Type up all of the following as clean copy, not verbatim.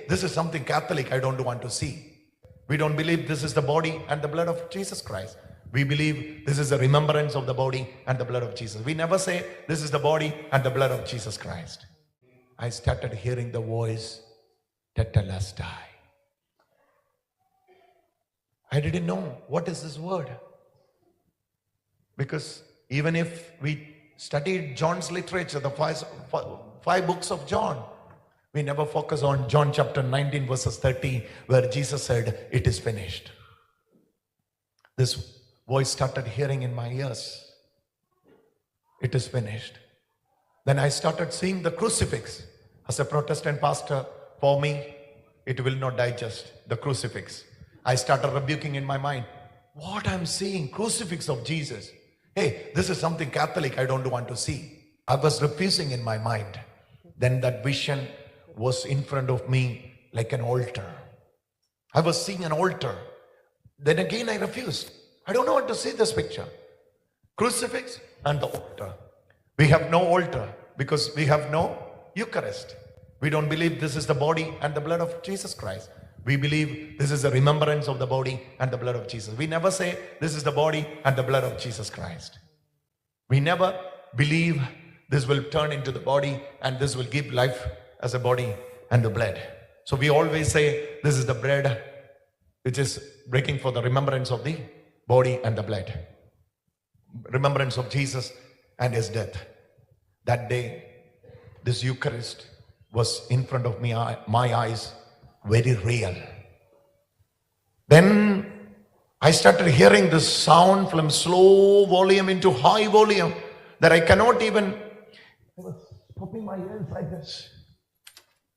this is something Catholic I don't want to see. We don't believe this is the body and the blood of Jesus Christ. We believe this is a remembrance of the body and the blood of Jesus. We never say this is the body and the blood of Jesus Christ. I started hearing the voice, Tetelestai. I didn't know what is this word. Because even if we studied John's literature, the five books of John, we never focus on John chapter 19 verses 30, where Jesus said, it is finished. This voice started hearing in my ears. It is finished. Then I started seeing the crucifix. As a Protestant pastor, for me, it will not digest the crucifix. I started rebuking in my mind, what I'm seeing, crucifix of Jesus. Hey, this is something Catholic I don't want to see. I was refusing in my mind. Then that vision was in front of me like an altar. I was seeing an altar. Then again I refused. I don't want to see this picture. Crucifix and the altar. We have no altar because we have no Eucharist. We don't believe this is the body and the blood of Jesus Christ. We believe this is a remembrance of the body and the blood of Jesus. We never say this is the body and the blood of Jesus Christ. We never believe this will turn into the body and this will give life as a body and the blood. So we always say this is the bread which is breaking for the remembrance of the body and the blood. Remembrance of Jesus and his death. That day, this Eucharist was in front of me, my eyes, very real. Then I started hearing this sound from slow volume into high volume that I cannot even. I was popping my ears like this.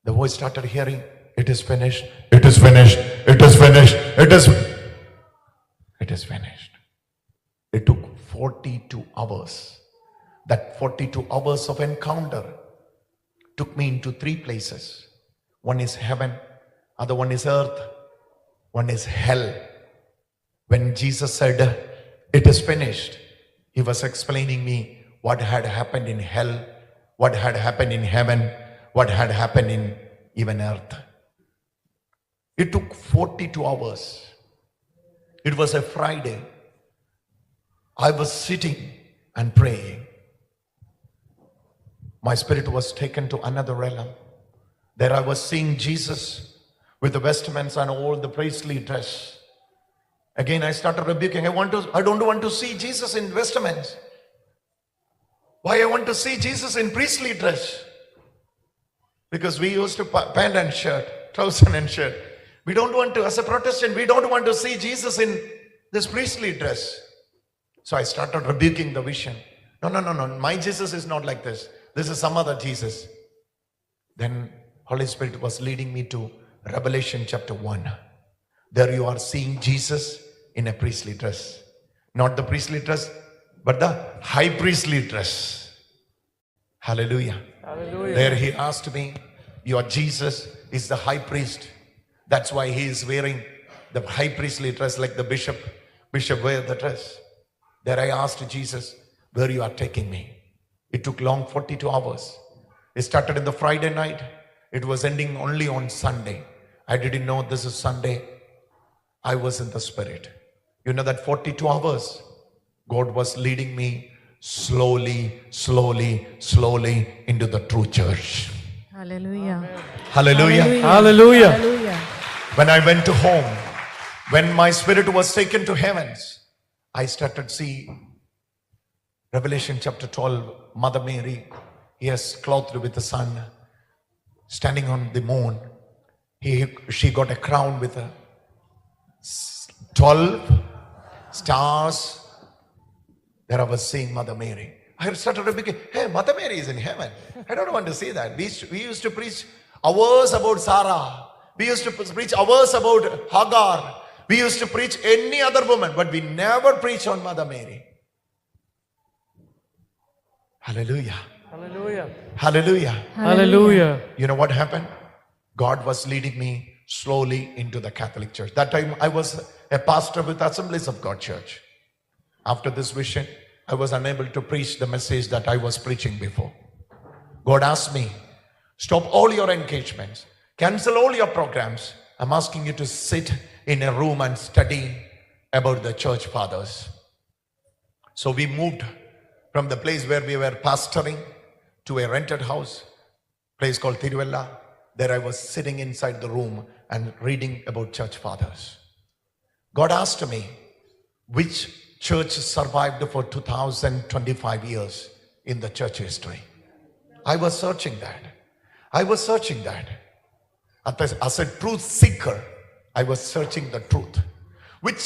The voice started hearing, it is finished, it is finished, it is finished, it is finished. It took 42 hours. That 42 hours of encounter took me into 3 places. One is heaven, other one is earth, one is hell. When Jesus said, it is finished, he was explaining me what had happened in hell, what had happened in heaven, what had happened in even earth. It took 42 hours. It was a Friday. I was sitting and praying. My spirit was taken to another realm. There I was seeing Jesus with the vestments and all the priestly dress. Again I started rebuking. I don't want to see Jesus in vestments. Why I want to see Jesus in priestly dress? Because we used to pant and shirt, trouser and shirt. We don't want to, as a Protestant, we don't want to see Jesus in this priestly dress. So I started rebuking the vision. No, my Jesus is not like this. This is some other Jesus. Then Holy Spirit was leading me to Revelation chapter 1. There you are seeing Jesus in a priestly dress. Not the priestly dress, but the high priestly dress. Hallelujah. Hallelujah. There he asked me, your Jesus is the high priest. That's why he is wearing the high priestly dress like the bishop wear the dress. There I asked Jesus, where you are taking me. It took long 42 hours. It started in the Friday night. It was ending only on Sunday. I didn't know this is Sunday. I was in the spirit. You know that 42 hours, God was leading me slowly into the true church. Hallelujah. Hallelujah. Hallelujah. Hallelujah. When I went to home, when my spirit was taken to heavens, I started seeing Revelation chapter 12, Mother Mary, yes, clothed with the sun, standing on the moon. She got a crown with 12 stars. There I was seeing Mother Mary. I started rebuking, hey, Mother Mary is in heaven. I don't want to see that. We used to preach hours about Sarah. We used to preach hours about Hagar. We used to preach any other woman, but we never preach on Mother Mary. Hallelujah. Hallelujah. Hallelujah. Hallelujah. You know what happened? God was leading me slowly into the Catholic Church. That time I was a pastor with Assemblies of God Church. After this vision, I was unable to preach the message that I was preaching before. God asked me, stop all your engagements. Cancel all your programs. I'm asking you to sit in a room and study about the church fathers. So we moved from the place where we were pastoring to a rented house, place called Tiruvalla. There I was sitting inside the room and reading about church fathers. God asked me, which church survived for 2025 years in the church history? I was searching that. As a truth seeker, I was searching the truth. Which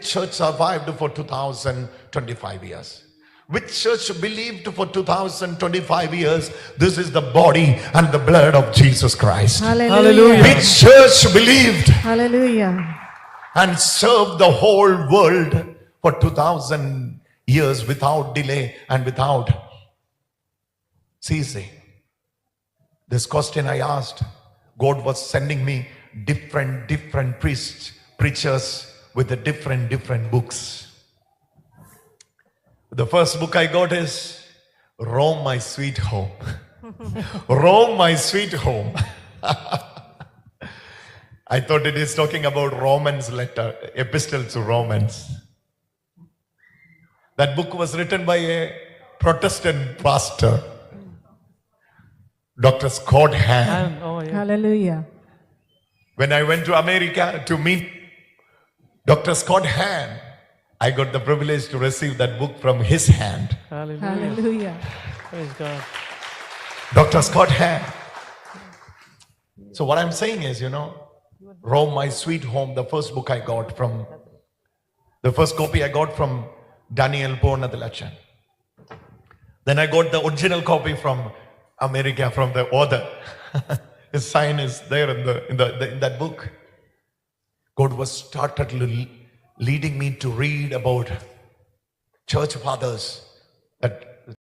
church survived for 2025 years? Which church believed for 2025 years? This is the body and the blood of Jesus Christ. Hallelujah. Which church believed Hallelujah. and served the whole world for 2000 years without delay and without ceasing? This question I asked, God was sending me different priests, preachers with the different books. The first book I got is Rome, My Sweet Home. Rome, My Sweet Home. I thought it is talking about Romans letter, epistle to Romans. That book was written by a Protestant pastor, Dr. Scott Hahn. Oh, yeah. Hallelujah. When I went to America to meet Dr. Scott Hahn, I got the privilege to receive that book from his hand. Hallelujah. Hallelujah. Praise God. Dr. Scott Hahn. So what I'm saying is, Rome, My Sweet Home, the first book I got from, the first copy I got from Daniel Purnadilachan. Then I got the original copy from America, from the author. His sign is there in that book. God was started leading me to read about church fathers that